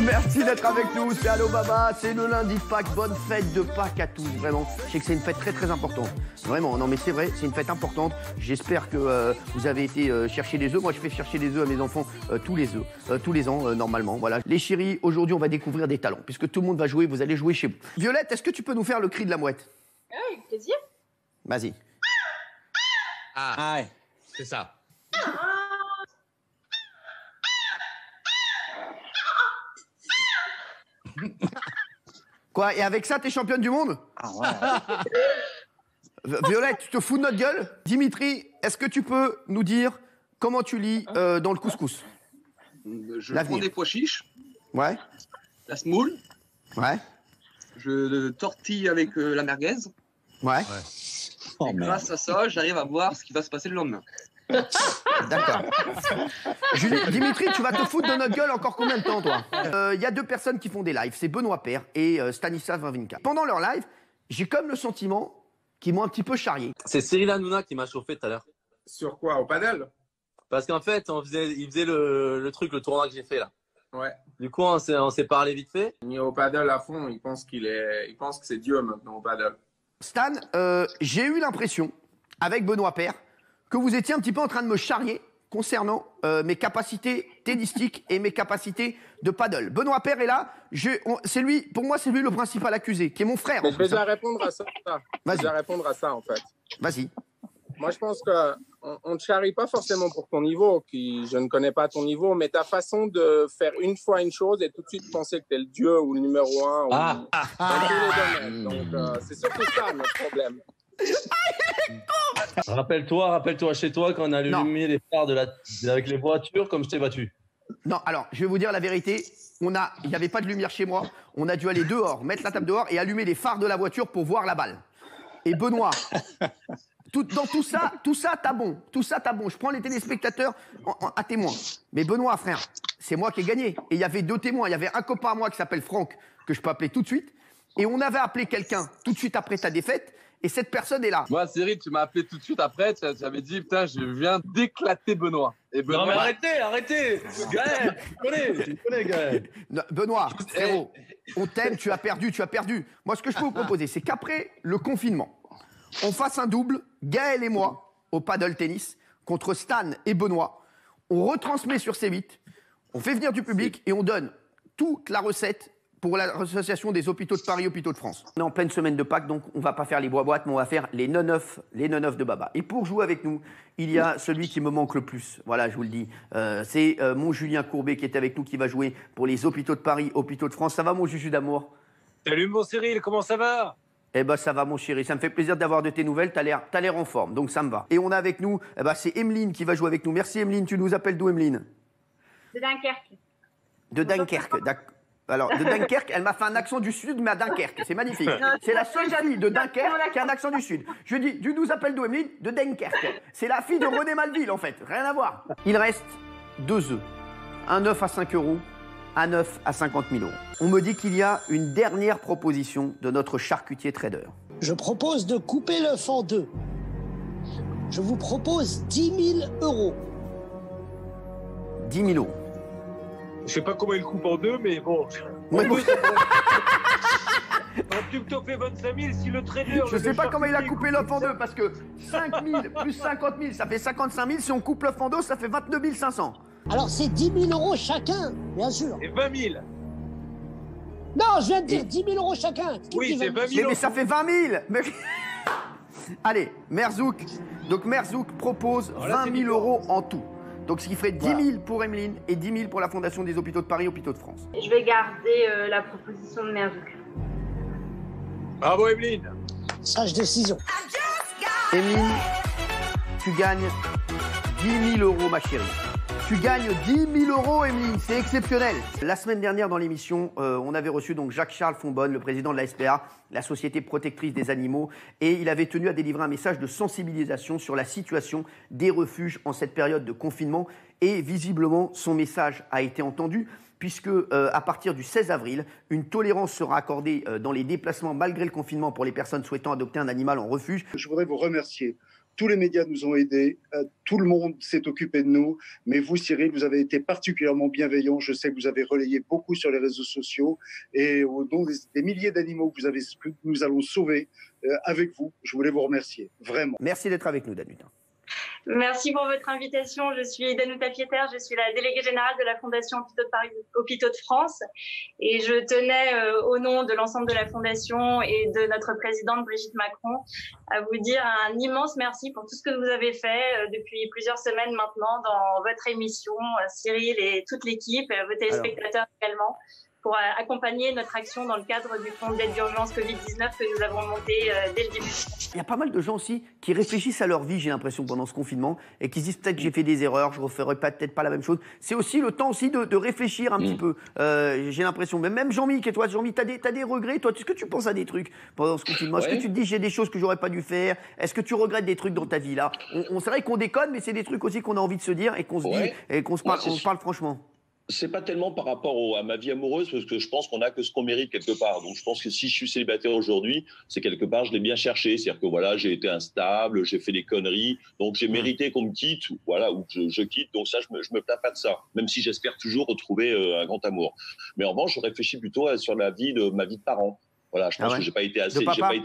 Merci d'être avec nous, c'est Allo Baba, c'est le lundi de Pâques, bonne fête de Pâques à tous, vraiment. Je sais que c'est une fête très très importante, vraiment, non mais c'est vrai, c'est une fête importante. J'espère que vous avez été chercher des œufs. Moi je fais chercher des œufs à mes enfants tous les ans normalement, voilà. Les chéris, aujourd'hui on va découvrir des talents, puisque tout le monde va jouer, vous allez jouer chez vous. Violette, est-ce que tu peux nous faire le cri de la mouette? Ah, avec plaisir. Vas-y. Ah, ouais. C'est ça. Quoi, et avec ça t'es championne du monde? Ah ouais. Violette, tu te fous de notre gueule? Dimitri, est-ce que tu peux nous dire comment tu lis dans le couscous? Je prends des pois chiches. Ouais. La semoule. Ouais. Je le tortille avec la merguez. Ouais. Oh, et grâce à ça, j'arrive à voir ce qui va se passer le lendemain. D'accord. Dimitri, tu vas te foutre de notre gueule encore combien de temps, toi? Il y a deux personnes qui font des lives, c'est Benoît Paire et Stanislas Wawrinka. Pendant leur live, j'ai comme le sentiment qu'ils m'ont un petit peu charrié. C'est Cyril Hanouna qui m'a chauffé tout à l'heure. Sur quoi? Au paddle? Parce qu'en fait, il faisait le truc, le tournoi que j'ai fait là. Ouais. Du coup, on s'est parlé vite fait. Il est au paddle à fond, il pense que c'est Dieu maintenant au paddle. Stan, j'ai eu l'impression, avec Benoît Paire, que vous étiez un petit peu en train de me charrier concernant mes capacités tennistiques et mes capacités de paddle. Benoît Paire est là, pour moi c'est lui le principal accusé, qui est mon frère. Mais je vais déjà répondre à ça. Je vais déjà répondre à ça en fait. Vas-y. Moi je pense qu'on ne te charrie pas forcément pour ton niveau, je ne connais pas ton niveau, mais ta façon de faire une fois une chose et tout de suite penser que tu es le dieu ou le numéro un dans tous les domaines. Donc c'est surtout ça notre problème. Rappelle-toi chez toi quand on a allumé les phares avec les voitures comme je t'ai battu. Non, alors, je vais vous dire la vérité. Il n'y avait pas de lumière chez moi. On a dû aller dehors, mettre la table dehors et allumer les phares de la voiture pour voir la balle. Et Benoît, dans tout ça, t'as bon. Tout ça, t'as bon. Je prends les téléspectateurs à témoin. Mais Benoît, frère, c'est moi qui ai gagné. Et il y avait deux témoins. Il y avait un copain à moi qui s'appelle Franck, que je peux appeler tout de suite. Et on avait appelé quelqu'un tout de suite après ta défaite. Et cette personne est là. Moi, Cyril, tu m'as appelé tout de suite après. Tu avais dit, putain, je viens d'éclater Benoît. Et Benoît. Non, mais arrêtez. Gaël, tu connais, Gaël. Non, Benoît, frérot, on t'aime, tu as perdu. Moi, ce que je peux vous proposer, c'est qu'après le confinement, on fasse un double, Gaël et moi, au paddle tennis, contre Stan et Benoît. On retransmet sur C8, on fait venir du public et on donne toute la recette pour l'association des hôpitaux de Paris, hôpitaux de France. On est en pleine semaine de Pâques, donc on va pas faire les bois-boîtes, mais on va faire les non-neufs de Baba. Et pour jouer avec nous, il y a celui qui me manque le plus. Voilà, je vous le dis. C'est mon Julien Courbet qui est avec nous, qui va jouer pour les hôpitaux de Paris, hôpitaux de France. Ça va, mon Juju d'amour? Salut, mon Cyril, comment ça va? Eh ben ça va, mon chéri, ça me fait plaisir d'avoir de tes nouvelles, t'as l'air en forme, donc ça me va. Et on a avec nous, c'est Emeline qui va jouer avec nous. Merci Emeline, tu nous appelles d'où, Emeline? De Dunkerque. De Dunkerque, d'accord. Alors, de Dunkerque, elle m'a fait un accent du sud, mais à Dunkerque. C'est magnifique. C'est la seule fille de Dunkerque qui a un accent du sud. Je dis, tu nous appelles d'où, Emeline? De Dunkerque. C'est la fille de René Malville, en fait. Rien à voir. Il reste 2 œufs. Un œuf à 5 €, un œuf à 50 000 €. On me dit qu'il y a une dernière proposition de notre charcutier trader. Je propose de couper l'œuf en deux. Je vous propose 10 000 €. 10 000 €. Je sais pas comment il coupe en deux, mais bon. Ouais, bon. Un pub t'en fait 25 000 si le trader. Je sais pas comment il a coupé l'œuf en deux, parce que 5 000 plus 50 000, ça fait 55 000. Si on coupe l'œuf en deux, ça fait 29 500. Alors c'est 10 000 € chacun, bien sûr. Et 20 000. Non, je viens de dire 10 000 € chacun. Oui, c'est 20 000. Mais ça fait 20 000. Mais... Allez, Merzouk. Donc Merzouk propose 20 000 € en tout. Donc ce qui ferait 10 000 pour Emeline et 10 000 pour la Fondation des hôpitaux de Paris, hôpitaux de France. Je vais garder la proposition de Merzouk. Bravo, Emeline. Sage décision. Emeline, tu gagnes 10 000 €, ma chérie. Tu gagnes 10 000 €, Emeline, c'est exceptionnel. La semaine dernière dans l'émission, on avait reçu donc Jacques-Charles Fonbonne, le président de la SPA, la Société protectrice des animaux, et il avait tenu à délivrer un message de sensibilisation sur la situation des refuges en cette période de confinement. Et visiblement, son message a été entendu, puisque à partir du 16 avril, une tolérance sera accordée dans les déplacements malgré le confinement pour les personnes souhaitant adopter un animal en refuge. Je voudrais vous remercier tous les médias nous ont aidés, tout le monde s'est occupé de nous, mais vous, Cyril, vous avez été particulièrement bienveillant. Je sais que vous avez relayé beaucoup sur les réseaux sociaux et au nom des milliers d'animaux que nous allons sauver avec vous, je voulais vous remercier, vraiment. Merci d'être avec nous, Danuta. Merci pour votre invitation. Je suis Danuta Pieter, je suis la déléguée générale de la Fondation Hôpitaux de France et je tenais au nom de l'ensemble de la Fondation et de notre présidente Brigitte Macron à vous dire un immense merci pour tout ce que vous avez fait depuis plusieurs semaines maintenant dans votre émission, Cyril et toute l'équipe, vos téléspectateurs également, pour accompagner notre action dans le cadre du fonds d'aide d'urgence Covid-19 que nous avons monté dès le début. Il y a pas mal de gens aussi qui réfléchissent à leur vie, j'ai l'impression, pendant ce confinement, et qui se disent peut-être que j'ai fait des erreurs, je ne referai peut-être pas la même chose. C'est aussi le temps aussi de réfléchir un petit peu, j'ai l'impression. Mais même Jean-Mi, et toi, Jean-Mi, t'as des regrets, toi? Est-ce que tu penses à des trucs pendant ce confinement? Est-ce que tu te dis j'ai des choses que j'aurais pas dû faire? Est-ce que tu regrettes des trucs dans ta vie là? C'est vrai qu'on déconne, mais c'est des trucs aussi qu'on a envie de se dire et qu'on se dit et qu'on se parle franchement. C'est pas tellement par rapport à ma vie amoureuse, parce que je pense qu'on n'a que ce qu'on mérite quelque part. Donc je pense que si je suis célibataire aujourd'hui, c'est quelque part, je l'ai bien cherché. C'est-à-dire que voilà, j'ai été instable, j'ai fait des conneries, donc j'ai mérité qu'on me quitte, voilà, ou que je quitte. Donc ça, je me plains pas de ça, même si j'espère toujours retrouver un grand amour. Mais en revanche, je réfléchis plutôt sur ma vie de parent. Voilà, je pense que j'ai pas été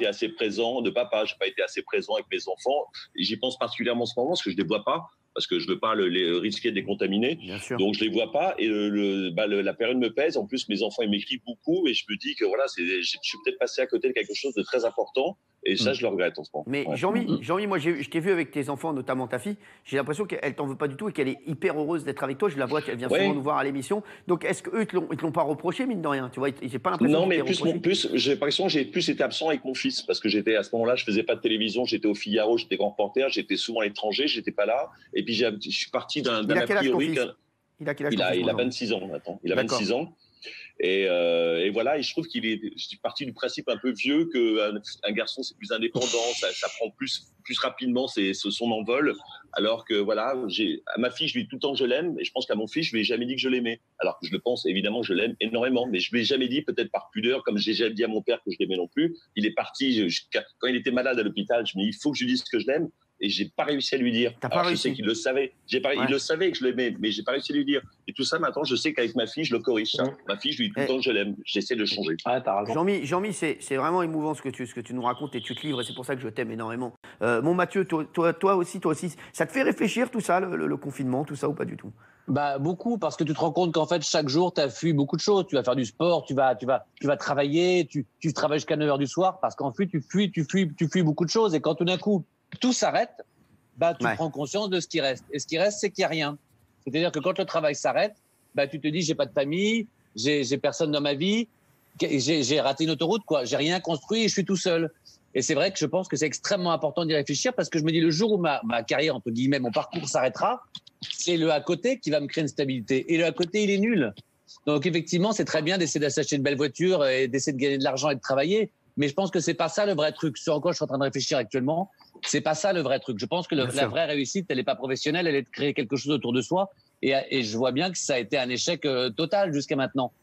assez présent de papa, j'ai pas été assez présent avec mes enfants. Et j'y pense particulièrement en ce moment parce que je les vois pas, parce que je veux pas les risquer de les contaminer. Donc je les vois pas et la période me pèse. En plus, mes enfants ils m'écrivent beaucoup et je me dis que voilà, je suis peut-être passé à côté de quelque chose de très important. Et ça, je le regrette en ce moment. Mais Jean-Mi, moi, je t'ai vu avec tes enfants, notamment ta fille. J'ai l'impression qu'elle t'en veut pas du tout et qu'elle est hyper heureuse d'être avec toi. Je la vois qu'elle vient souvent nous voir à l'émission. Donc, est-ce qu'eux, ils te l'ont pas reproché, mine de rien? Tu vois, j'ai pas l'impression. Non, mais j'ai l'impression que j'ai plus été absent avec mon fils parce que j'étais à ce moment-là, je faisais pas de télévision, j'étais au Figaro, j'étais grand reporter, j'étais souvent à l'étranger, j'étais pas là. Et puis, je suis parti d'un a priori. Il a quel âge? Il a 26 ans maintenant. Il a 26 ans. Et voilà, et je trouve je suis parti du principe un peu vieux qu'un garçon c'est plus indépendant, ça prend plus rapidement son envol, alors que voilà, à ma fille je lui dis tout le temps que je l'aime, et je pense qu'à mon fils je lui ai jamais dit que je l'aimais, alors que je le pense évidemment que je l'aime énormément, mais je lui ai jamais dit, peut-être par pudeur, comme j'ai jamais dit à mon père que je l'aimais non plus. Il est parti, quand il était malade à l'hôpital, je me dis il faut que je lui dise que je l'aime. Et j'ai pas réussi à lui dire. Je sais qu'il le savait. Il le savait que je l'aimais, mais j'ai pas réussi à lui dire. Et tout ça, maintenant, je sais qu'avec ma fille, je le corrige. Ma fille, je lui dis tout le temps que je l'aime. J'essaie de changer. Jean-Mi, c'est vraiment émouvant ce que tu nous racontes et tu te livres. Et c'est pour ça que je t'aime énormément. Mon Mathieu, toi aussi, ça te fait réfléchir tout ça, le confinement, tout ça ou pas du tout? Bah beaucoup, parce que tu te rends compte qu'en fait chaque jour tu as fui beaucoup de choses. Tu vas faire du sport, tu vas travailler, tu travailles jusqu'à 9h du soir, parce qu'en fait tu fuis beaucoup de choses. Et quand tout d'un coup tout s'arrête, tu prends conscience de ce qui reste. Et ce qui reste, c'est qu'il n'y a rien. C'est-à-dire que quand le travail s'arrête, tu te dis j'ai pas de famille, j'ai personne dans ma vie, j'ai raté une autoroute, quoi. J'ai rien construit et je suis tout seul. Et c'est vrai que je pense que c'est extrêmement important d'y réfléchir, parce que je me dis le jour où ma carrière, entre guillemets, mon parcours s'arrêtera, c'est le à côté qui va me créer une stabilité. Et le à côté, il est nul. Donc effectivement, c'est très bien d'essayer d'acheter une belle voiture et d'essayer de gagner de l'argent et de travailler. Mais je pense que c'est pas ça le vrai truc. Sur quoi je suis en train de réfléchir actuellement, c'est pas ça le vrai truc. Je pense que la vraie réussite, elle est pas professionnelle, elle est de créer quelque chose autour de soi. Et je vois bien que ça a été un échec total jusqu'à maintenant.